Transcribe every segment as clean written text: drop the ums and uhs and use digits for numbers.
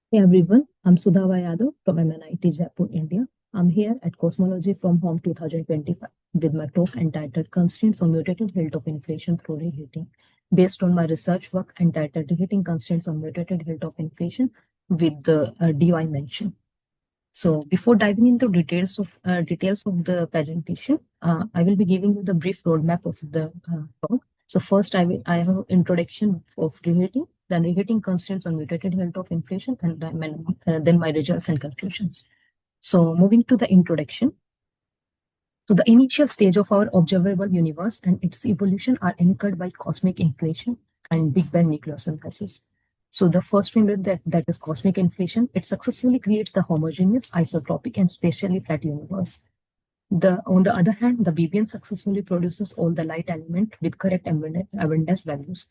Hey everyone, I'm Sudhava Yadav from MNIT Jaipur, India. I'm here at Cosmology from Home 2025 with my talk entitled Constraints on Mutated Hilltop Inflation Through Reheating, based on my research work entitled Reheating Constraints on Mutated Hilltop Inflation with the DY mention. So before diving into details of the presentation, I will be giving you the brief roadmap of the talk. So first, I have introduction of reheating, then reheating constraints on mutated health of inflation, and then my results and conclusions. So moving to the introduction. So the initial stage of our observable universe and its evolution are anchored by cosmic inflation and Big Bang nucleosynthesis. So the first finger that is cosmic inflation, it successfully creates the homogeneous, isotropic, and spatially flat universe. On the other hand, the BBN successfully produces all the light element with correct abundance values.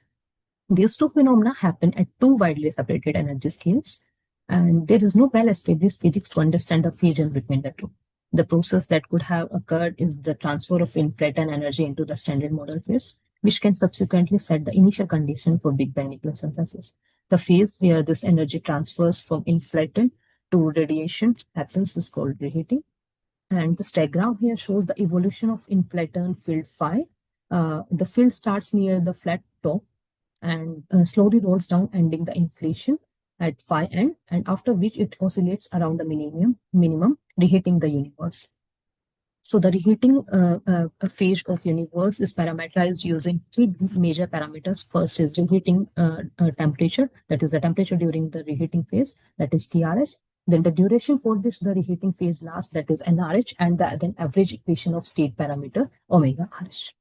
These two phenomena happen at two widely separated energy scales, and there is no well-established physics to understand the fusion between the two. The process that could have occurred is the transfer of inflaton energy into the standard model phase, which can subsequently set the initial condition for Big Bang nucleosynthesis. The phase where this energy transfers from inflaton to radiation happens is called reheating. And this diagram here shows the evolution of inflaton field phi. The field starts near the flat top and slowly rolls down, ending the inflation at phi end, and after which it oscillates around the minimum, reheating the universe. So the reheating phase of universe is parameterized using three major parameters. First is reheating temperature, that is the temperature during the reheating phase, that is TRH. Then the duration for which the reheating phase lasts, that is NRH, and the then average equation of state parameter omega RH.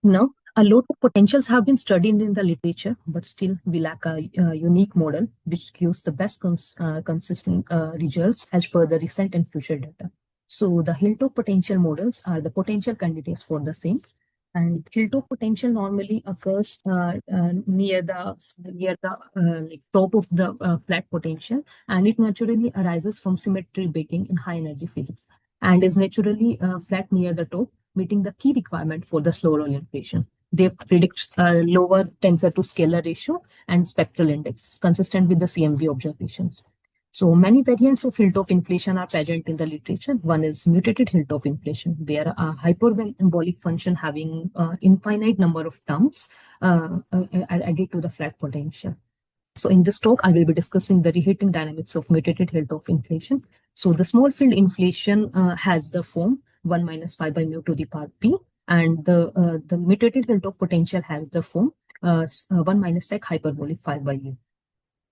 Now, a lot of potentials have been studied in the literature, but still we lack a unique model which gives the best consistent results as per the recent and future data. So the Hilltop potential models are the potential candidates for the same. And Hilltop potential normally occurs near the like top of the flat potential, and it naturally arises from symmetry breaking in high energy physics, and is naturally flat near the top, meeting the key requirement for the slow roll inflation. They predict lower tensor to scalar ratio and spectral index, consistent with the CMB observations. So many variants of Hilltop inflation are present in the literature. One is mutated Hilltop inflation, where a hyperbolic function having infinite number of terms are added to the flat potential. So in this talk, I will be discussing the reheating dynamics of mutated Hilltop inflation. So the small field inflation has the form 1 minus phi by mu to the power p, and the mutated Hilltop potential has the form 1 minus sec hyperbolic phi by mu.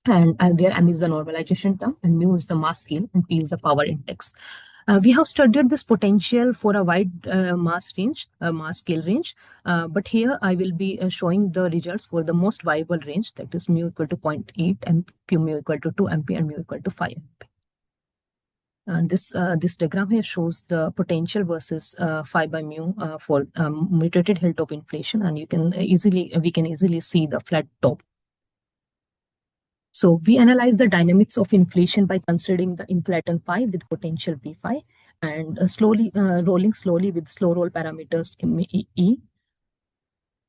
And where m is the normalization term, and mu is the mass scale, and p is the power index. We have studied this potential for a wide mass scale range, but here I will be showing the results for the most viable range, that is mu equal to 0.8 MP, mu equal to 2 MP, and mu equal to 5 MP. And this diagram here shows the potential versus phi by mu for mutated Hilltop inflation, and we can easily see the flat top. So we analyze the dynamics of inflation by considering the inflaton phi with potential V phi, and rolling slowly with slow roll parameters E.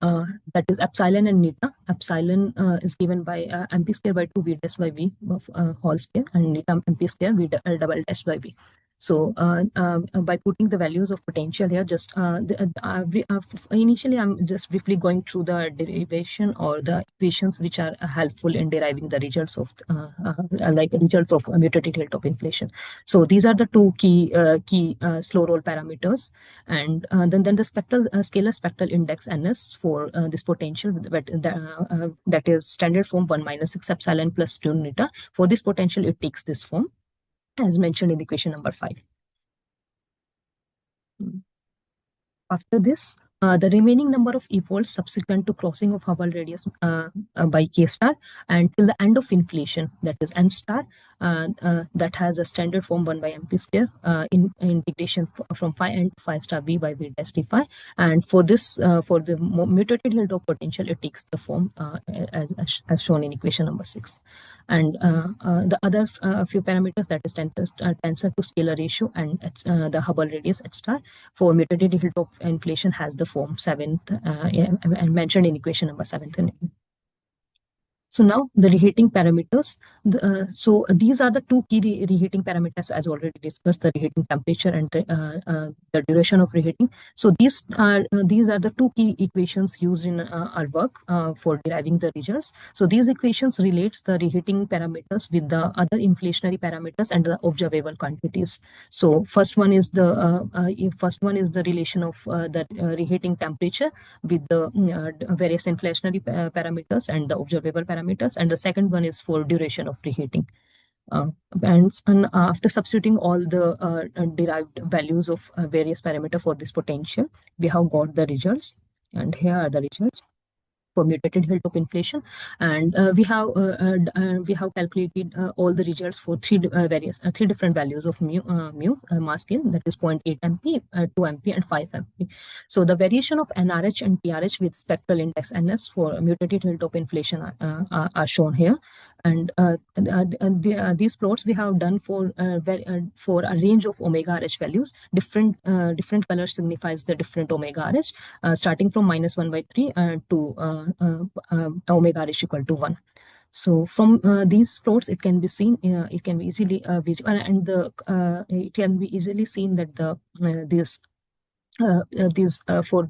That is epsilon and neta. Epsilon is given by mp square by 2 v dash by v whole square, and neta mp square v double dash by v. So by putting the values of potential here, initially I'm just briefly going through the derivation or the equations which are helpful in deriving the results of results of mutated Hilltop inflation. So these are the two key slow roll parameters, and then the scalar spectral index ns for this potential that is standard form 1 minus 6 epsilon plus 2 neta. For this potential, it takes this form as mentioned in the equation number 5. After this, the remaining number of evolves subsequent to crossing of Hubble radius by k star until the end of inflation, that is n star, that has a standard form 1 by mp square in integration from phi n to phi star v by v dash d phi. And for this, for the mutated Hilltop potential, it takes the form as shown in equation number 6. And the other few parameters, that is tensor to scalar ratio and the Hubble radius h star for mutated Hilltop inflation has the form 7th and mentioned in equation number 7th. So now the reheating parameters. So these are the two key reheating parameters as already discussed: the reheating temperature and the duration of reheating. So these are the two key equations used in our work for deriving the results. So these equations relates the reheating parameters with the other inflationary parameters and the observable quantities. So first one is the relation of the reheating temperature with the various inflationary parameters and the observable parameters, and the second one is for duration of reheating. And after substituting all the derived values of various parameter for this potential, we have got the results, and here are the results for mutated hilltop inflation. And we have calculated all the results for three different values of mu mass scale, that is 0.8 MP, 2 MP, and 5 MP. So the variation of NRH and TRH with spectral index NS for mutated hilltop inflation are shown here. And these plots we have done for a range of omega RH values. Different colors signifies the different omega RH, starting from -1/3 to omega RH equal to 1. So from these plots, it can be seen, it can be easily it can be easily seen that for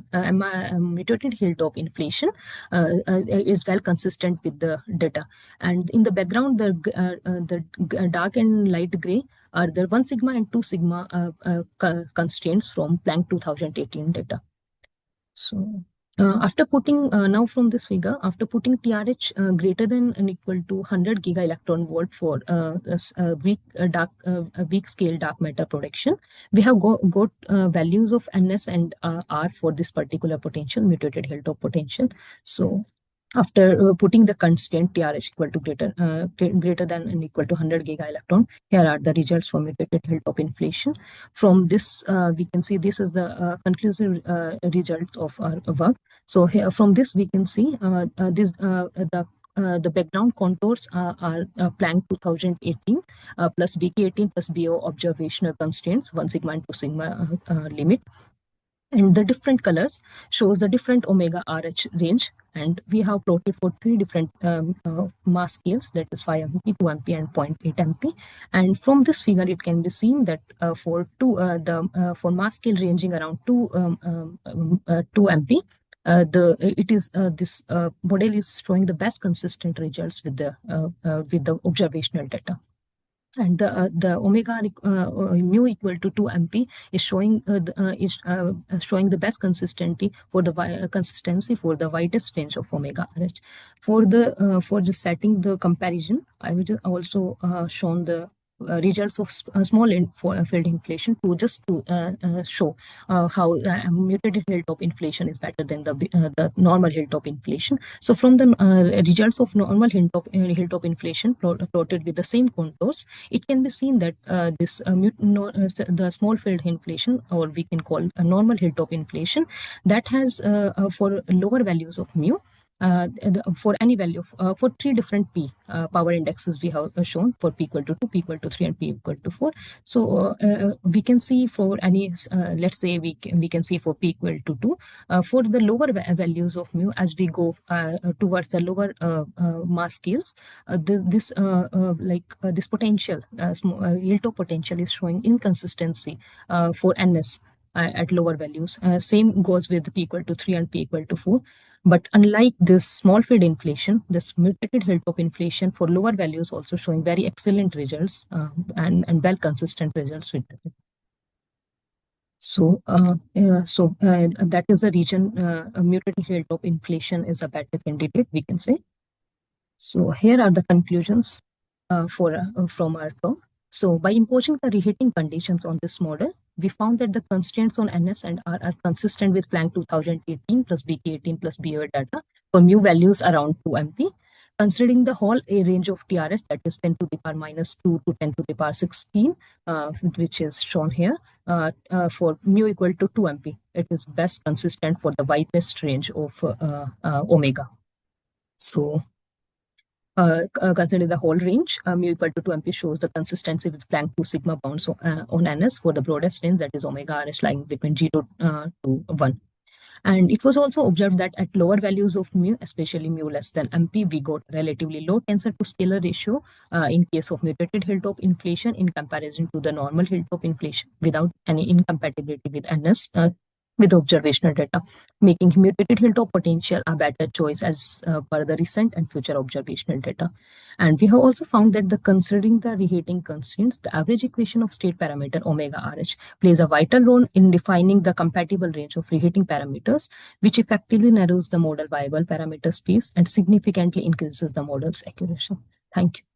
mutated hilltop inflation is well consistent with the data. And in the background, the dark and light gray are the 1 sigma and 2 sigma constraints from Planck 2018 data. So after putting now from this figure, after putting TRH greater than and equal to 100 giga electron volt for weak scale dark matter production, we have got values of NS and R for this particular potential, mutated hilltop potential. So after putting the constant TRH equal to greater than and equal to 100 giga electron, here are the results for mutated hilltop inflation. From this, we can see this is the conclusive result of our work. So here, from this, we can see the background contours are Planck 2018 plus BK18 plus BO observational constraints, 1 sigma and 2 sigma limit. And the different colors shows the different omega RH range. And we have plotted for three different mass scales, that is 5 MP, 2 MP, and 0.8 MP. And from this figure, it can be seen that for mass scale ranging around 2 MP, this model is showing the best consistent results with the observational data. And the omega mu equal to 2 MP is showing the best consistency for the widest range of omega RH. For just setting the comparison, I will just also shown the results of small field inflation to show how mutated hilltop inflation is better than the normal hilltop inflation. So from the results of normal hilltop inflation plotted with the same contours, it can be seen that the small field inflation, or we can call a normal hilltop inflation, that has for lower values of mu, for any value for three different p power indexes we have shown, for p equal to 2, p equal to 3, and p equal to 4. So we can see for any let's say we can see for p equal to 2 for the lower values of mu, as we go towards the lower mass scales, this potential hilltop potential is showing inconsistency for ns at lower values. Same goes with p equal to 3 and p equal to 4. But unlike this small field inflation, this mutated hilltop inflation for lower values also showing very excellent results and well consistent results with it. So, that is the region mutated hilltop inflation is a better candidate, we can say. So here are the conclusions from our talk. So by imposing the reheating conditions on this model, we found that the constraints on NS and R are consistent with Planck 2018 plus BK18 plus BOA data for mu values around 2 MP. Considering the whole A range of TRS, that is 10 to the power minus 2 to 10 to the power 16, which is shown here, for mu equal to 2 MP, it is best consistent for the widest range of omega. So consider the whole range, mu equal to 2 MP shows the consistency with Planck 2 sigma bounds on NS for the broadest range, that is omega RH lying between 0 to 1. And it was also observed that at lower values of mu, especially mu less than MP, we got relatively low tensor to scalar ratio in case of mutated Hilltop inflation in comparison to the normal Hilltop inflation without any incompatibility with NS. With observational data, making mutated Hilltop potential a better choice as per the recent and future observational data. And we have also found that considering the reheating constraints, the average equation of state parameter omega RH plays a vital role in defining the compatible range of reheating parameters, which effectively narrows the model viable parameter space and significantly increases the model's accuracy. Thank you.